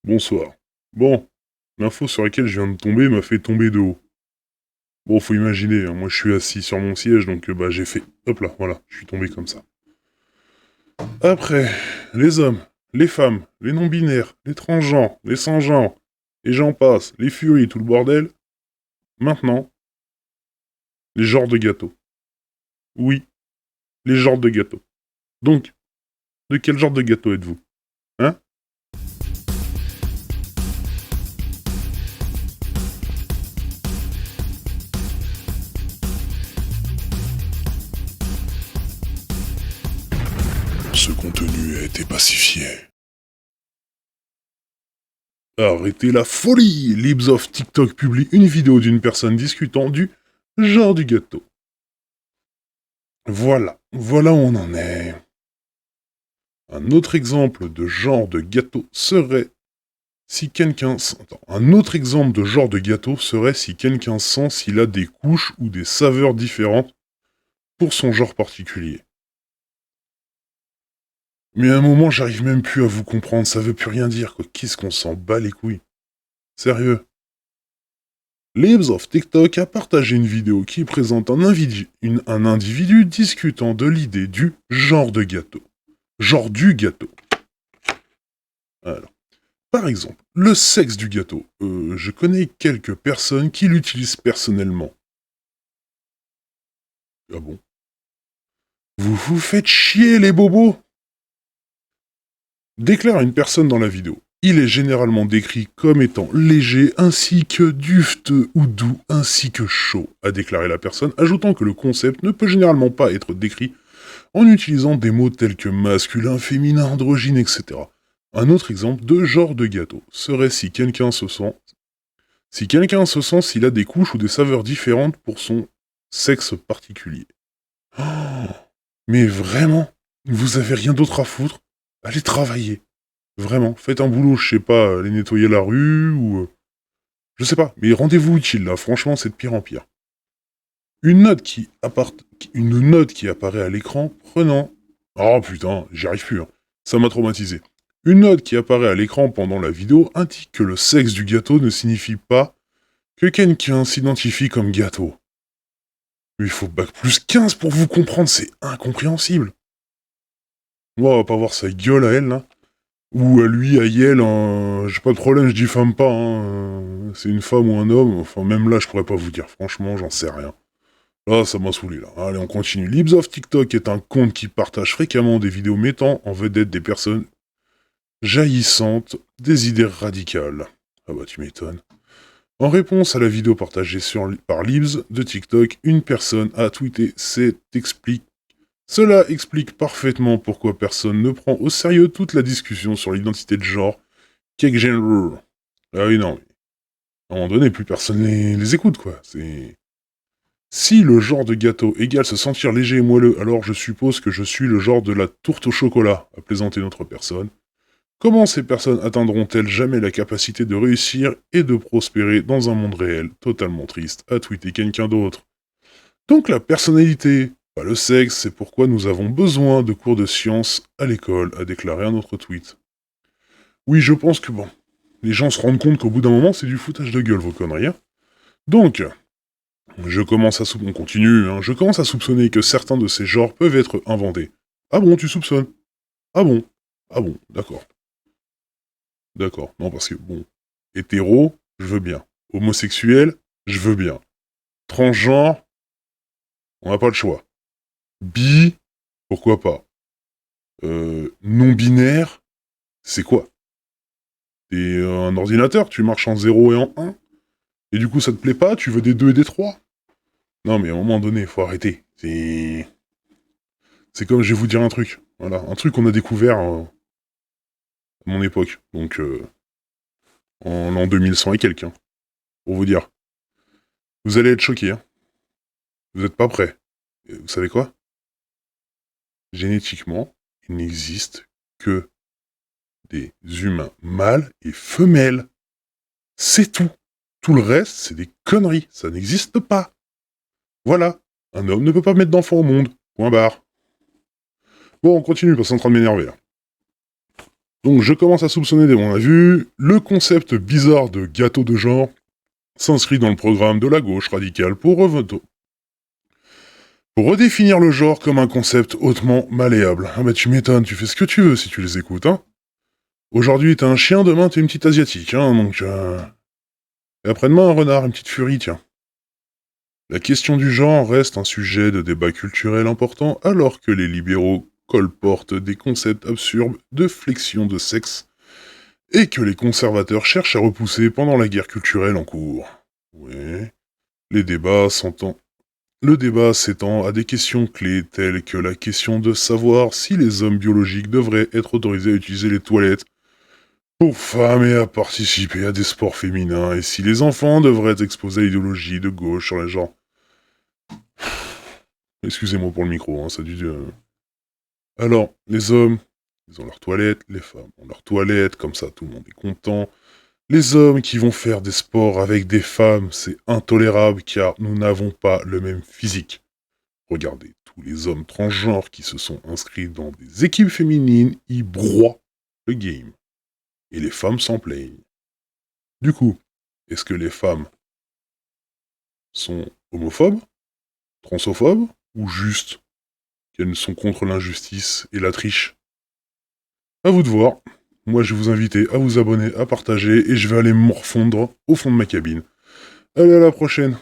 Bonsoir. Bon, l'info sur laquelle je viens de tomber m'a fait tomber de haut. Bon, faut imaginer, hein, moi je suis assis sur mon siège, donc bah j'ai fait... Hop là, voilà, je suis tombé comme ça. Après, les hommes, les femmes, les non-binaires, les transgenres, les sans-genres, et j'en passe, les furies, tout le bordel. Maintenant, les genres de gâteaux. Oui, les genres de gâteaux. Donc, de quel genre de gâteau êtes-vous? Hein? Ce contenu a été pacifié. Arrêtez la folie! Libs of TikTok publie une vidéo d'une personne discutant du genre du gâteau. Voilà où on en est. Un autre exemple de genre de gâteau serait si quelqu'un... Attends, un autre exemple de genre de gâteau serait si quelqu'un sent s'il a des couches ou des saveurs différentes pour son genre particulier. Mais à un moment, j'arrive même plus à vous comprendre, ça veut plus rien dire, quoi. Qu'est-ce qu'on s'en bat les couilles? Sérieux. Libs of TikTok a partagé une vidéo qui présente un individu discutant de l'idée du genre de gâteau. Genre du gâteau. Alors, par exemple, le sexe du gâteau. Je connais quelques personnes qui l'utilisent personnellement. Ah bon? Vous vous faites chier les bobos! Déclare une personne dans la vidéo. Il est généralement décrit comme étant léger ainsi que dufteux ou doux ainsi que chaud, a déclaré la personne, ajoutant que le concept ne peut généralement pas être décrit en utilisant des mots tels que masculin, féminin, androgyne, etc. Un autre exemple de genre de gâteau serait si quelqu'un se sent s'il a des couches ou des saveurs différentes pour son sexe particulier. Oh, mais vraiment, vous avez rien d'autre à foutre? Allez travailler. Vraiment, faites un boulot, je sais pas, aller nettoyer la rue ou... je sais pas, mais rendez-vous utile là, franchement c'est de pire en pire. Une note une note qui apparaît à l'écran prenant... Oh putain, j'y arrive plus, hein. Ça m'a traumatisé. Une note qui apparaît à l'écran pendant la vidéo indique que le sexe du gâteau ne signifie pas que quelqu'un s'identifie comme gâteau. Mais il faut bac plus 15 pour vous comprendre, c'est incompréhensible. Moi, on va pas voir sa gueule à elle, là. Ou à lui, à elle, j'ai pas de problème, je diffame pas, hein. C'est une femme ou un homme, enfin même là, je pourrais pas vous dire, franchement, j'en sais rien. Là, ça m'a saoulé, là. Allez, on continue. Libs of TikTok est un compte qui partage fréquemment des vidéos mettant en vedette des personnes jaillissantes, des idées radicales. Ah bah, tu m'étonnes. En réponse à la vidéo partagée par Libs de TikTok, une personne a tweeté Cela explique parfaitement pourquoi personne ne prend au sérieux toute la discussion sur l'identité de genre qu'est genre. Ah oui, non. À un moment donné, plus personne les écoute, quoi. C'est... Si le genre de gâteau égale se sentir léger et moelleux, alors je suppose que je suis le genre de la tourte au chocolat, a plaisanté notre personne. Comment ces personnes atteindront-elles jamais la capacité de réussir et de prospérer dans un monde réel, totalement triste, a tweeté quelqu'un d'autre. Donc la personnalité, pas le sexe, c'est pourquoi nous avons besoin de cours de sciences à l'école, a déclaré un autre tweet. Oui, je pense que bon, les gens se rendent compte qu'au bout d'un moment, c'est du foutage de gueule, vos conneries. Hein. Donc, on continue, hein, je commence à soupçonner que certains de ces genres peuvent être inventés. Ah bon, tu soupçonnes? Ah bon? Ah bon, d'accord. D'accord. Non, parce que, bon, hétéro, je veux bien. Homosexuel, je veux bien. Transgenre, on n'a pas le choix. Bi, pourquoi pas. Non-binaire, c'est quoi? T'es un ordinateur, tu marches en 0 et en 1? Et du coup, ça te plaît pas? Tu veux des 2 et des 3? Non, mais à un moment donné, faut arrêter. C'est comme, je vais vous dire un truc. Voilà, un truc qu'on a découvert à mon époque. Donc, en l'an 2100 et quelqu'un. Pour vous dire. Vous allez être choqués, hein. Vous êtes pas prêts. Et vous savez quoi? Génétiquement, il n'existe que des humains mâles et femelles. C'est tout. Tout le reste, c'est des conneries. Ça n'existe pas. Voilà. Un homme ne peut pas mettre d'enfant au monde. Point barre. Bon, on continue parce que c'est en train de m'énerver là. Donc je commence à soupçonner dès mon avis, le concept bizarre de gâteau de genre s'inscrit dans le programme de la gauche radicale pour redéfinir le genre comme un concept hautement malléable. Ah bah tu m'étonnes, tu fais ce que tu veux si tu les écoutes, hein. Aujourd'hui t'es un chien, demain t'es une petite asiatique, hein, donc... Et après-demain un renard, une petite furie, tiens. La question du genre reste un sujet de débat culturel important alors que les libéraux colportent des concepts absurdes de flexion de sexe et que les conservateurs cherchent à repousser pendant la guerre culturelle en cours. Ouais. Les débats s'entendent. Le débat s'étend à des questions clés telles que la question de savoir si les hommes biologiques devraient être autorisés à utiliser les toilettes pour femmes et à participer à des sports féminins, et si les enfants devraient être exposés à l'idéologie de gauche sur les genres. Excusez-moi pour le micro, hein, ça a dû... Alors, les hommes, ils ont leurs toilettes, les femmes ont leurs toilettes, comme ça tout le monde est content. Les hommes qui vont faire des sports avec des femmes, c'est intolérable car nous n'avons pas le même physique. Regardez, tous les hommes transgenres qui se sont inscrits dans des équipes féminines y broient le game. Et les femmes s'en plaignent. Du coup, est-ce que les femmes sont homophobes, transophobes, ou juste qu'elles sont contre l'injustice et la triche? À vous de voir. Moi, je vais vous inviter à vous abonner, à partager, et je vais aller morfondre au fond de ma cabine. Allez, à la prochaine.